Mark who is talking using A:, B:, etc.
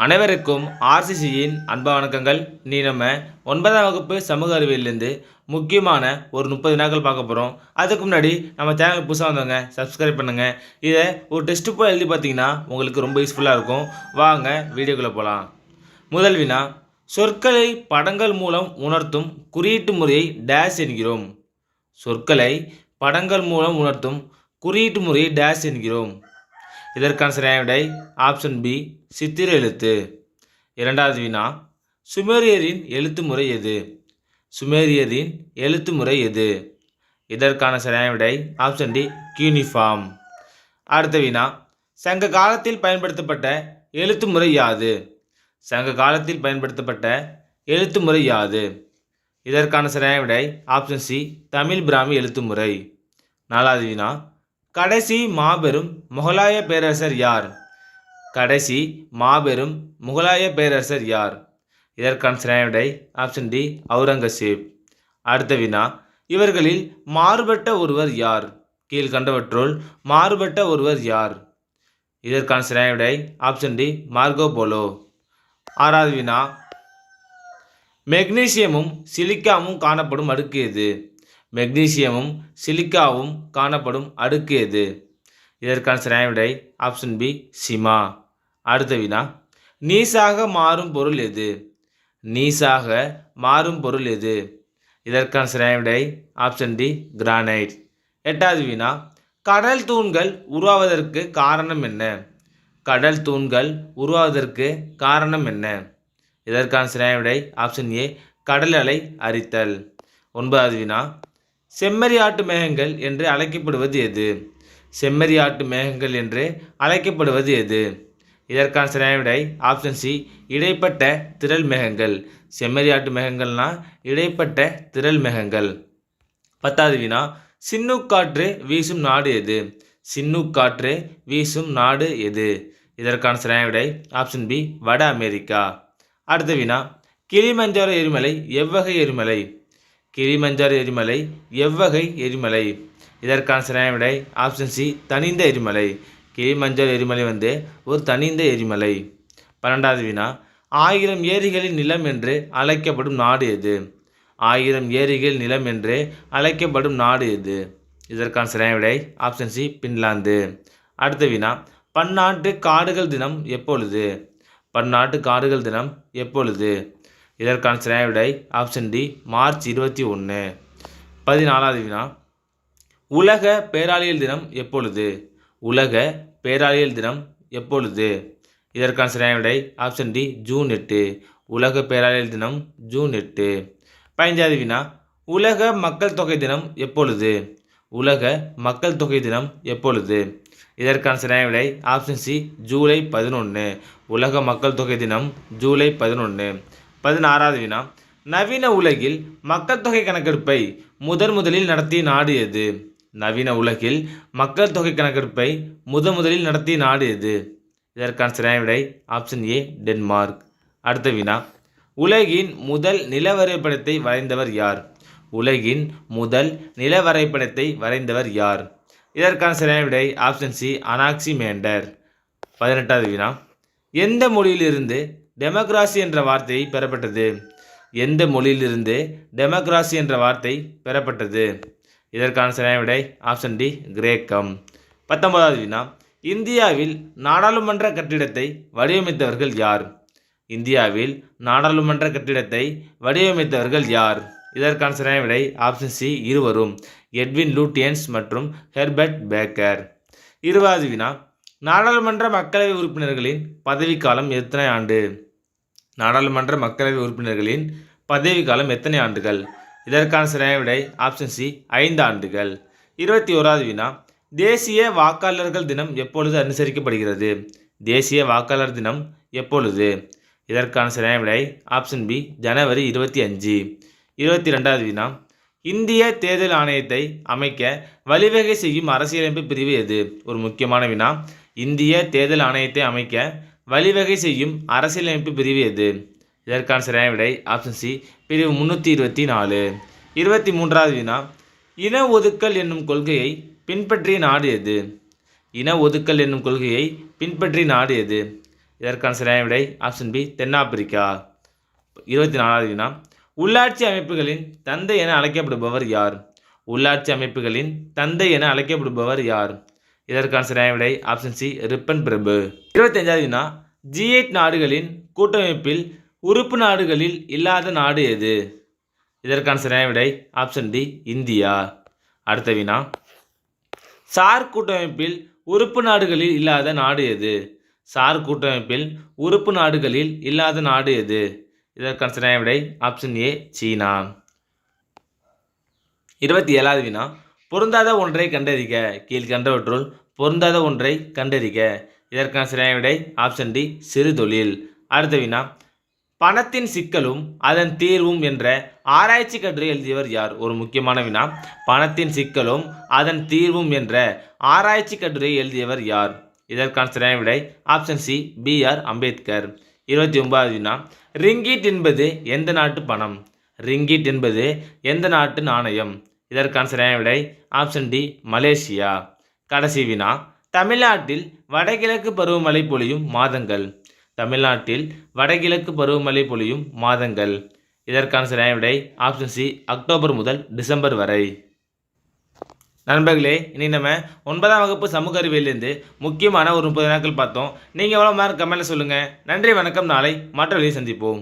A: அனைவருக்கும் ஆர்சிசியின் அன்பா வணக்கங்கள். நீ நம்ம 9ஆம் வகுப்பு சமூக அறிவியலிருந்து முக்கியமான ஒரு 30 வினாக்கள் பார்க்க போகிறோம். அதுக்கு முன்னாடி நம்ம சேனல் புதுசாக வந்தவங்க சப்ஸ்கிரைப் பண்ணுங்கள். இதை ஒரு டெஸ்ட்டு போய் எழுதி பார்த்தீங்கன்னா உங்களுக்கு ரொம்ப யூஸ்ஃபுல்லாக இருக்கும். வாங்க வீடியோக்குள்ளே போகலாம். முதல் வினா, சொற்களை படங்கள் மூலம் உணர்த்தும் குறியீட்டு முறையை டேஷ் என்கிறோம். சொற்களை படங்கள் மூலம் உணர்த்தும் குறியீட்டு முறையை டேஷ் என்கிறோம். இதற்கான சரியான விடை ஆப்ஷன் பி, சித்திர எழுத்து. இரண்டாவது வினா, சுமேரியரின் எழுத்து முறை எது? சுமேரியரின் எழுத்து முறை எது? இதற்கான சரியான விடை ஆப்ஷன் டி, கியூனிஃபார்ம். அடுத்த வினா, சங்க காலத்தில் பயன்படுத்தப்பட்ட எழுத்து முறை யாது? சங்க காலத்தில் பயன்படுத்தப்பட்ட எழுத்து முறை யாது? இதற்கான சரியான விடை ஆப்ஷன் சி, தமிழ் பிராமி எழுத்து முறை. நாலாவது வினா, கடைசி மாபெரும் முகலாய பேரரசர் யார்? கடைசி மாபெரும் முகலாய பேரரசர் யார்? இதற்கான சரியான விடை ஆப்ஷன் டி, அவுரங்கசீப். அடுத்த வினா, இவர்களில் மாறுபட்ட ஒருவர் யார்? கீழ்கண்டவற்றுள் மாறுபட்ட ஒருவர் யார்? இதற்கான சரியான விடை ஆப்ஷன் டி, மார்கோ போலோ. ஆறாவது வினா, மெக்னீசியமும் சிலிக்காவும் காணப்படும் அடுக்கு எது? மெக்னீசியமும் சிலிக்காவும் காணப்படும் அடுக்கு எது? இதற்கான சரியான விடை ஆப்ஷன் பி, சிமா. அடுத்த வினா, நீசாக மாறும் பொருள் எது? நீசாக மாறும் பொருள் எது? இதற்கான சரியான விடை ஆப்ஷன் டி, கிரானைட். எட்டாவது வினா, கடல் தூண்கள் உருவாவதற்கு காரணம் என்ன? கடல் தூண்கள் உருவாவதற்கு காரணம் என்ன? இதற்கான சரியான விடை ஆப்ஷன் ஏ, கடல் அலை அரித்தல். ஒன்பதாவது வினா, செம்மறியாட்டு மேகங்கள் என்று அழைக்கப்படுவது எது? செம்மறியாட்டு மேகங்கள் என்று அழைக்கப்படுவது எது? இதற்கான சரியான விடை ஆப்ஷன் சி, இடைப்பட்ட திரள் மேகங்கள். செம்மறியாட்டு மேகங்கள்னா இடைப்பட்ட திரள் மேகங்கள். பத்தாவது வினா, சின்னூக்காற்று வீசும் நாடு எது? சின்னூக்காற்று வீசும் நாடு எது? இதற்கான சரியான விடை ஆப்ஷன் பி, வட அமெரிக்கா. அடுத்த வினா, கிளிமஞ்சாரோ எரிமலை எவ்வகை எரிமலை? கிளிமஞ்சாரோ எரிமலை எவ்வகை எரிமலை? இதற்கான சரியான விடை ஆப்ஷன் சி, தனிந்த எரிமலை. கிளிமஞ்சாரோ எரிமலை ஒரு தனிந்த எரிமலை. 12வது வினா, 1000 ஏரிகளின் நிலம் என்று அழைக்கப்படும் நாடு எது? 1000 ஏரிகள் நிலம் என்று அழைக்கப்படும் நாடு எது? இதற்கான சரியான விடை ஆப்ஷன் சி, பின்லாந்து. அடுத்த வினா, பன்னாட்டு காடுகள் தினம் எப்பொழுது? பன்னாட்டு காடுகள் தினம் எப்பொழுது? இதற்கான சரியான விடை ஆப்ஷன் டி, மார்ச் 21. 14வது வினா, உலக பேராளியல் தினம் எப்பொழுது? உலக பேராளியல் தினம் எப்பொழுது? இதற்கான சரியான விடை ஆப்ஷன் டி, ஜூன் 8. உலக பேராளியல் தினம் ஜூன் 8. 15வது வினா, உலக மக்கள் தொகை தினம் எப்பொழுது? உலக மக்கள் தொகை தினம் எப்பொழுது? இதற்கான சரியான விடை ஆப்ஷன் சி, ஜூலை 11. உலக மக்கள் தொகை தினம் ஜூலை 11. 16வது வினா, நவீன உலகில் மக்கள் தொகை கணக்கெடுப்பை முதலில் நடத்திய நாடு எது? நவீன உலகில் மக்கள் தொகை கணக்கெடுப்பை முதலில் நடத்திய நாடு எது? இதற்கான சரியான விடை ஆப்ஷன் ஏ, டென்மார்க். அடுத்த வினா, உலகின் முதல் நில வரைபடத்தை வரைந்தவர் யார்? உலகின் முதல் நில வரைபடத்தை வரைந்தவர் யார்? இதற்கான சரியான விடை ஆப்ஷன் சி, அனாக்சிமேண்டர். 18வது வினா, எந்த மொழியிலிருந்து டெமோக்ராசி என்ற வார்த்தை பெறப்பட்டது? எந்த மொழியிலிருந்து டெமோக்ராசி என்ற வார்த்தை பெறப்பட்டது? இதற்கான சரியான விடை ஆப்ஷன் டி, கிரேக்கம். 19வது வினா, இந்தியாவில் நாடாளுமன்ற கட்டிடத்தை வடிவமைத்தவர்கள் யார்? இந்தியாவில் நாடாளுமன்ற கட்டிடத்தை வடிவமைத்தவர்கள் யார்? இதற்கான சரியான விடை ஆப்ஷன் சி, இருவரும், எட்வின் லூட்டியன்ஸ் மற்றும் ஹெர்பர்ட் பேக்கர். 20வது வினா, நாடாளுமன்ற மக்களவை உறுப்பினர்களின் பதவிக்காலம் எத்தனை ஆண்டு? நாடாளுமன்ற மக்களவை உறுப்பினர்களின் பதவிக்காலம் எத்தனை ஆண்டுகள்? இதற்கான சரியான விடை ஆப்ஷன் சி, 5 ஆண்டுகள். 21வது வினா, தேசிய வாக்காளர்கள் தினம் எப்பொழுது அனுசரிக்கப்படுகிறது? தேசிய வாக்காளர் தினம் எப்பொழுது? இதற்கான சரியான விடை ஆப்ஷன் பி, ஜனவரி 25. 22வது வினா, இந்திய தேர்தல் ஆணையத்தை அமைக்க வழிவகை செய்யும் அரசியலமைப்பு பிரிவு எது? ஒரு முக்கியமான வினா. இந்திய தேர்தல் ஆணையத்தை அமைக்க வழிவகை செய்யும் அரசியலமைப்பு பிரிவு எது? இதற்கான சரியான விடை ஆப்ஷன் சி, பிரிவு 324. 23வது வினா, இன ஒதுக்கல் என்னும் கொள்கையை பின்பற்றிய நாடு எது? இன ஒதுக்கல் என்னும் கொள்கையை பின்பற்றிய நாடு எது? இதற்கான சரியான விடை ஆப்ஷன் பி தென்னாப்பிரிக்கா. 24வது வினா உள்ளாட்சி அமைப்புகளின் தந்தை என அழைக்கப்படுபவர் யார்? உள்ளாட்சி அமைப்புகளின் தந்தை என அழைக்கப்படுபவர் யார்? இதற்கான சரியான விடை ஆப்ஷன் சி ரிப்பன் பிரபு. 25வது வினா G8 நாடுகளின் கூட்டமைப்பில் உறுப்பு நாடுகளில் இல்லாத நாடு எது? இதற்கான சரியான விடை ஆப்ஷன் டி இந்தியா. அடுத்த வினா சார்க் கூட்டமைப்பில் உறுப்பு நாடுகளில் இல்லாத நாடு எது? சார்க் கூட்டமைப்பில் உறுப்பு நாடுகளில் இல்லாத நாடு எது? இதற்கான சரியான விடை ஆப்ஷன் ஏ சீனா. 27வது வினா பொருந்தாத ஒன்றை கண்டறிக. கீழ்கண்டவற்றுள் பொருந்தாத ஒன்றை கண்டறிக. இதற்கான சரியான விடை ஆப்ஷன் டி சிறுதொழில். அடுத்த வினா பணத்தின் சிக்கலும் அதன் தீர்வும் என்ற ஆராய்ச்சி கட்டுரை எழுதியவர் யார்? ஒரு முக்கியமான வினா. பணத்தின் சிக்கலும் அதன் தீர்வும் என்ற ஆராய்ச்சி கட்டுரை எழுதியவர் யார்? இதற்கான சரியான விடை ஆப்ஷன் சி பி.ஆர். அம்பேத்கர். 29வது வினா ரிங்கிட் என்பது எந்த நாட்டு பணம்? ரிங்கிட் என்பது எந்த நாட்டு நாணயம்? இதற்கான சரியான விடை ஆப்ஷன் டி மலேசியா. கடைசி வினா தமிழ்நாட்டில் வடகிழக்கு பருவமழை பொழியும் மாதங்கள். தமிழ்நாட்டில் வடகிழக்கு பருவமழை பொழியும் மாதங்கள். இதற்கான சரியான விடை ஆப்ஷன் சி அக்டோபர் முதல் டிசம்பர் வரை. நண்பர்களே, இன்னைக்கு நம்ம 9ஆம் வகுப்பு சமூக அறிவியலிருந்து முக்கியமான ஒரு 30 வினாக்கள் பார்த்தோம். நீங்கள் எவ்வளோ மார்க் கமெண்ட்டில் சொல்லுங்கள். நன்றி, வணக்கம். நாளை மற்ற வழியை சந்திப்போம்.